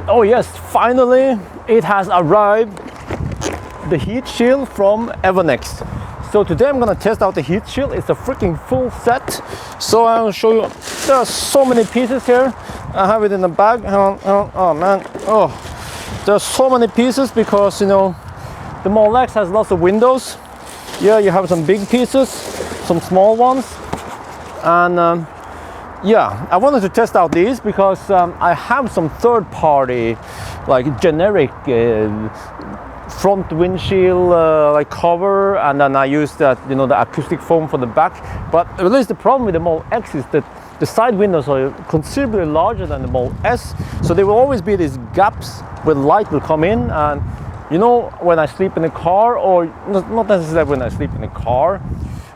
Oh yes, finally it has arrived, the heat shield from Evannex. So today I'm gonna test out the heat shield. It's a freaking full set. So I'll show you, there are so many pieces here. I have it in the bag. Oh man, oh, there's so many pieces because, you know, the Model X has lots of windows. Yeah, you have some big pieces, some small ones. And yeah, I wanted to test out these because I have some third-party, like generic front windshield like cover, and then I use that, you know, the acoustic foam for the back. But at least the problem with the Model X is that the side windows are considerably larger than the Model S, so there will always be these gaps where light will come in. And you know, when I sleep in the car, or not necessarily when I sleep in the car,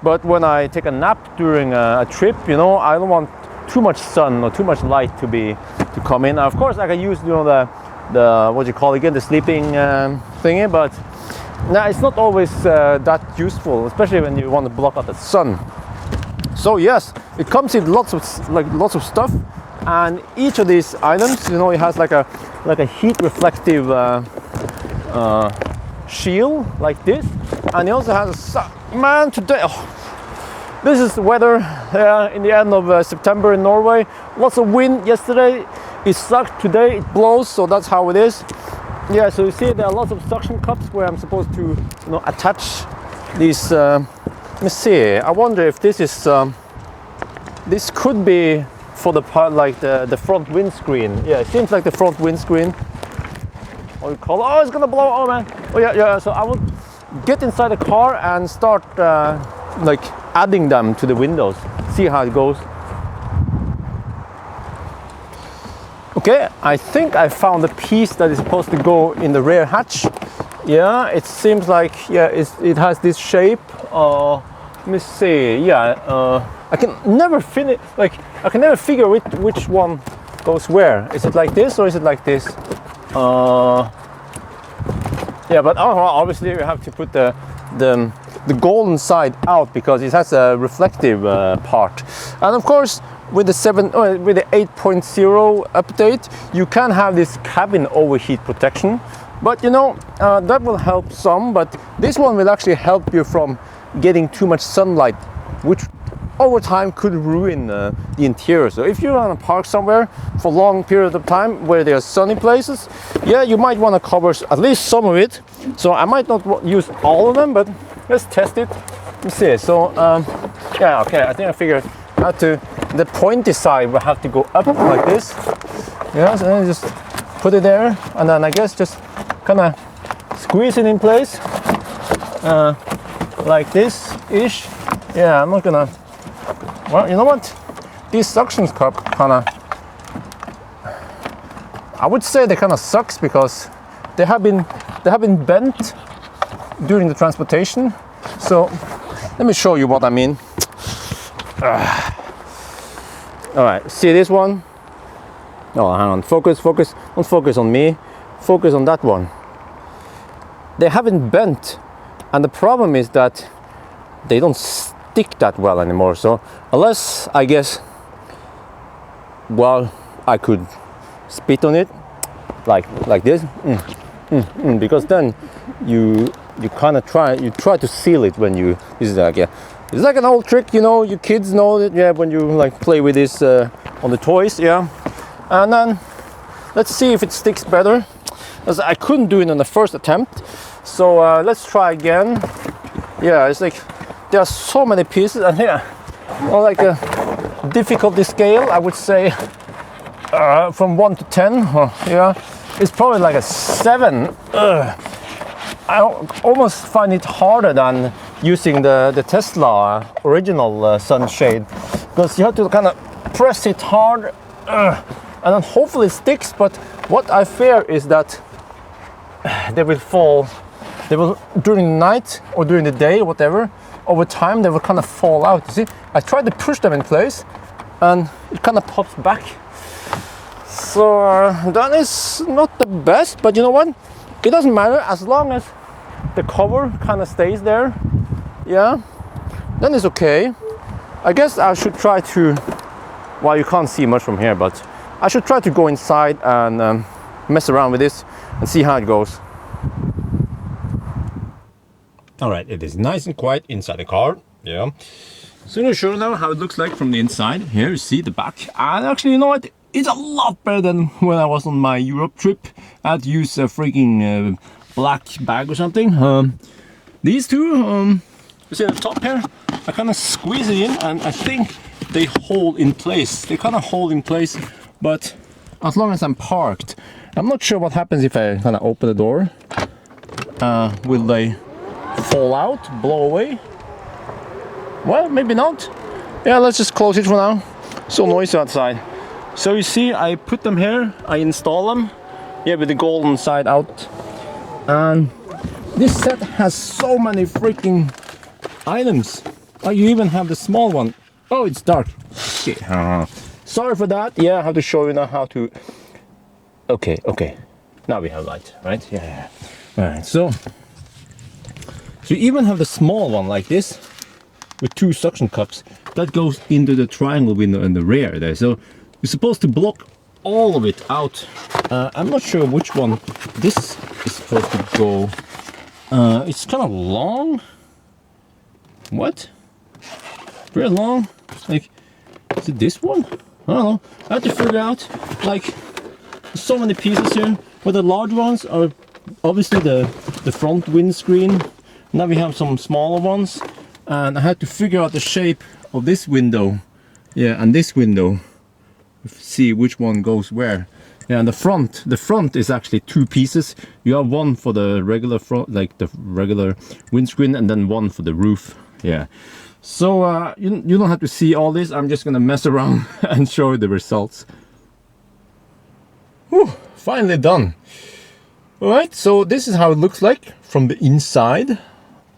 but when I take a nap during a trip, you know, I don't want too much sun or too much light to come in. Of course, I can use, you know, the what you call again, the sleeping thingy, but no, it's not always that useful, especially when you want to block out the sun. So yes, it comes in lots of stuff, and each of these items, you know, it has like a heat reflective shield like this, and it also has man today. Oh, this is the weather in the end of September in Norway. Lots of wind yesterday. It sucked. Today it blows, so that's how it is. Yeah, so you see there are lots of suction cups where I'm supposed to, you know, attach these. Let me see. I wonder if this is. This could be for the part like the front windscreen. Yeah, it seems like the front windscreen. What you call it? Oh, it's gonna blow! Oh man! Oh yeah. So I will get inside the car and start like adding them to the windows. See how it goes. Okay, I think I found a piece that is supposed to go in the rear hatch. Yeah, it seems like, yeah, it has this shape. Let me see. Yeah, I can never finish. Like, I can never figure which one goes where. Is it like this or is it like this? Yeah, but obviously you have to put the golden side out because it has a reflective part. And of course, with the 8.0 update, you can have this cabin overheat protection. But you know, that will help some, but this one will actually help you from getting too much sunlight, which over time could ruin the interior. So if you're on a park somewhere for a long period of time where there are sunny places, yeah, you might want to cover at least some of it. So I might not use all of them, but let's test it. Let me see. So yeah, okay, I think I figured out the pointy side will have to go up like this. Yeah, so then just put it there, and then I guess just kind of squeeze it in place like this ish. Yeah, I'm not gonna. Well, you know what? These suction cups kind of, I would say they kind of sucks because they have been bent during the transportation. So let me show you what I mean. All right, see this one? Oh, hang on. Focus. Don't focus on me. Focus on that one. They haven't bent, and the problem is that they don't stick that well anymore. So unless, I guess, well, I could spit on it like this, because then you kind of try to seal it when you. This is like, yeah, it's like an old trick, you know. You kids know that, yeah, when you like play with this on the toys, yeah. And then let's see if it sticks better. As I couldn't do it on the first attempt, so let's try again. Yeah, it's like there are so many pieces, and here, well, like a difficulty scale, I would say from 1 to 10. Yeah, it's probably like a 7. I almost find it harder than using the Tesla original sunshade, because you have to kind of press it hard, and then hopefully it sticks. But what I fear is that they will fall. They will, during the night or during the day, whatever, over time they will kind of fall out. You see, I tried to push them in place and it kind of pops back. So that is not the best, but you know what? It doesn't matter as long as the cover kind of stays there. Yeah, then it's okay. I guess I should try to, well, you can't see much from here, but I should try to go inside and mess around with this and see how it goes. All right, it is nice and quiet inside the car. Yeah. So I'm gonna show you now how it looks like from the inside. Here you see the back. And actually, you know what? It's a lot better than when I was on my Europe trip. I had to use a freaking black bag or something. These two, you see at the top here, I kind of squeeze it in and I think they hold in place. They kind of hold in place, but as long as I'm parked, I'm not sure what happens if I kind of open the door. Will they fall out, blow away? Well, maybe not. Yeah, let's just close it for now. So noisy outside. So you see, I put them here, I install them, yeah, with the golden side out. And this set has so many freaking items. Oh, you even have the small one. Oh, it's dark. Shit. Sorry for that. Yeah, I have to show you now how to. Okay. Now we have light, right? Yeah. All right. So you even have the small one like this with two suction cups that goes into the triangle window in the rear there. So you're supposed to block all of it out. I'm not sure which one this is supposed to go. It's kind of long. What? Very long. Like, is it this one? I don't know. I have to figure out. Like, there's so many pieces here. But the large ones are obviously the front windscreen. Now we have some smaller ones, and I had to figure out the shape of this window. Yeah, and this window. See which one goes where. Yeah, and the front is actually two pieces. You have one for the regular front, like the regular windscreen, and then one for the roof. Yeah. So you don't have to see all this. I'm just gonna mess around and show you the results. Whew, finally done. All right, so this is how it looks like from the inside.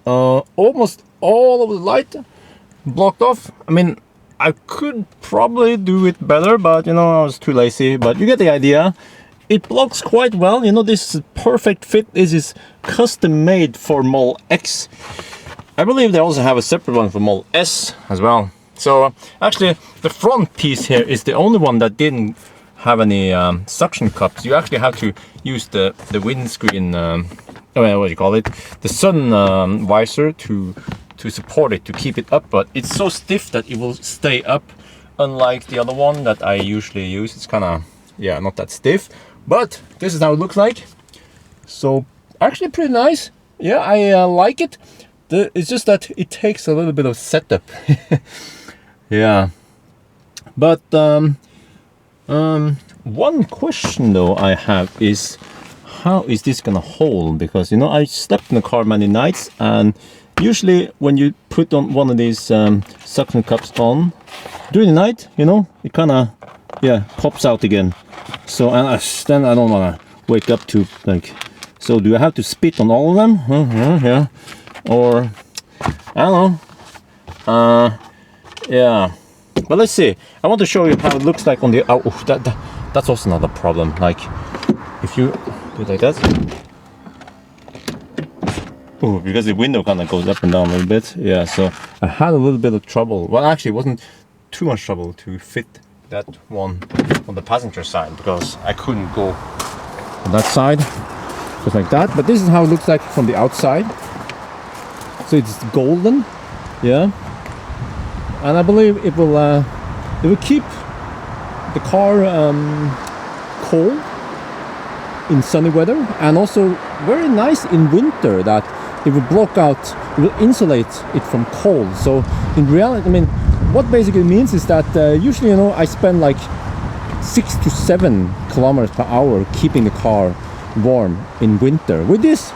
Almost all of the light blocked off. I mean, I could probably do it better, but you know, I was too lazy. But you get the idea. It blocks quite well. You know, this is a perfect fit. This is custom made for Model X. I believe they also have a separate one for Model S as well. So actually, the front piece here is the only one that didn't have any suction cups. You actually have to use the windscreen. What do you call it? The sun visor to support it, to keep it up, but it's so stiff that it will stay up, unlike the other one that I usually use. It's kind of, yeah, not that stiff, but this is how it looks like. So actually pretty nice. Yeah, I like it. It's just that it takes a little bit of setup. Yeah, but one question though I have is, how is this gonna hold? Because you know, I slept in the car many nights, and usually when you put on one of these suction cups on during the night, you know, it kind of, yeah, pops out again. So and then I don't want to wake up to, like, so do I have to spit on all of them? Yeah, or I don't know. Yeah, but let's see. I want to show you how it looks like on the that's also another problem. Like, if you do it like that. Ooh, because the window kind of goes up and down a little bit. Yeah, so I had a little bit of trouble. Well, actually, it wasn't too much trouble to fit that one on the passenger side, because I couldn't go on that side, just like that. But this is how it looks like from the outside. So it's golden, yeah. And I believe it will keep the car cold in sunny weather, and also very nice in winter, that it will block out, it will insulate it from cold. So in reality, I mean, what basically means is that usually, you know, I spend like 6 to 7 kilometers per hour keeping the car warm in winter. With this,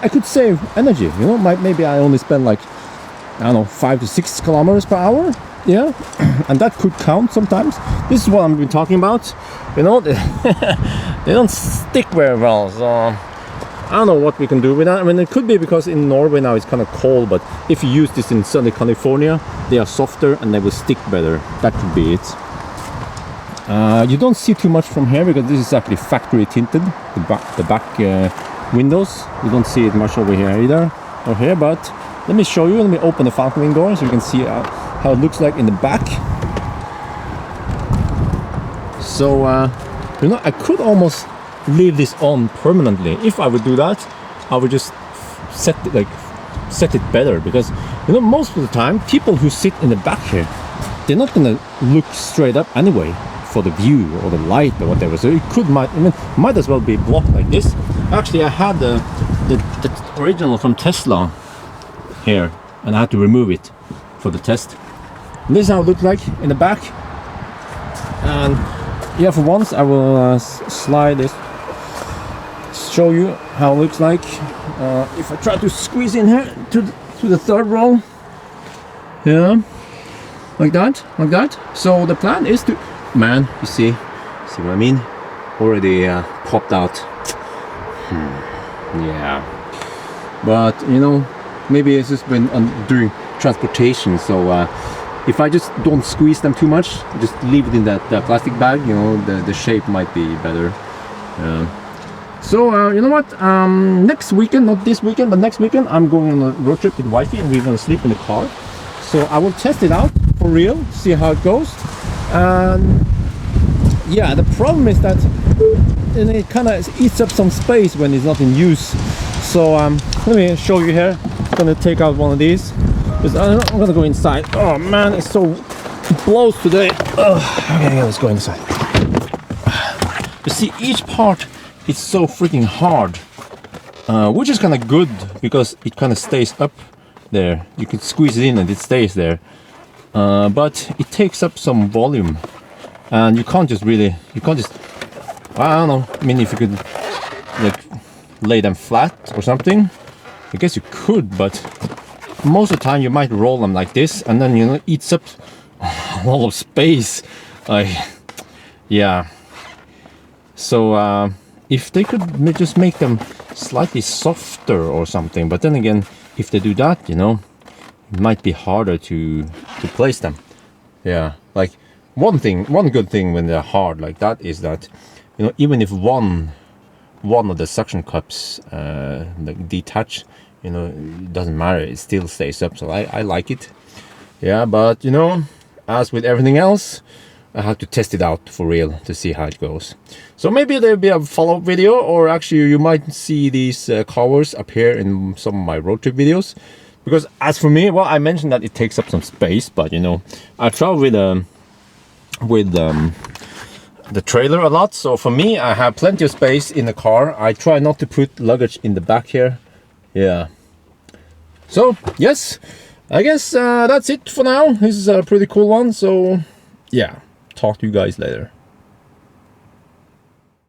I could save energy, you know. Maybe I only spend like, I don't know, 5 to 6 kilometers per hour. Yeah, and that could count sometimes. This is what I've been talking about. You know, they don't stick very well. So I don't know what we can do with that. I mean, it could be because in Norway now it's kind of cold, but if you use this in sunny California, they are softer and they will stick better. That could be it. You don't see too much from here because this is actually factory tinted. The back windows. You don't see it much over here either, or here. But let me show you. Let me open the Falcon Wing door so you can see how it looks like in the back. So you know, I could almost leave this on permanently. If I would do that, I would just set it better, because you know, most of the time people who sit in the back here, they're not gonna look straight up anyway for the view or the light or whatever. So it might as well be blocked like this. Actually, I had the original from Tesla here, and I had to remove it for the test. And this is how it looked like in the back. And yeah, for once I will slide this, show you how it looks like. If I try to squeeze in here to the third row, yeah, like that. So the plan is to, man, you see what I mean? Already popped out. Yeah, but you know, maybe it's just been during transportation. So if I just don't squeeze them too much, just leave it in that plastic bag, you know, the shape might be better. So you know what, next weekend, not this weekend, but next weekend, I'm going on a road trip with wifey, and we're gonna sleep in the car. So I will test it out for real, see how it goes. And yeah, the problem is that it kind of eats up some space when it's not in use. So let me show you here. I'm gonna take out one of these, because I'm gonna go inside. Oh man, it's so, it blows today. Okay, let's go inside. You see, each part is so freaking hard, which is kind of good, because it kind of stays up there. You can squeeze it in and it stays there, but it takes up some volume, and you can't just, I don't know, I mean, if you could like lay them flat or something, I guess you could, but most of the time you might roll them like this, and then, you know, eats up a lot of space. Yeah, so if they could just make them slightly softer or something, but then again, if they do that, you know, it might be harder to place them. Yeah, like one good thing when they're hard like that is that, you know, even if one of the suction cups like detach, you know, it doesn't matter, it still stays up. So I like it. Yeah, but you know, as with everything else, I have to test it out for real to see how it goes. So maybe there'll be a follow-up video, or actually you might see these covers appear in some of my road trip videos. Because as for me, well, I mentioned that it takes up some space, but you know, I travel with the trailer a lot. So for me, I have plenty of space in the car. I try not to put luggage in the back here. Yeah. So yes, I guess that's it for now. This is a pretty cool one. So yeah, talk to you guys later.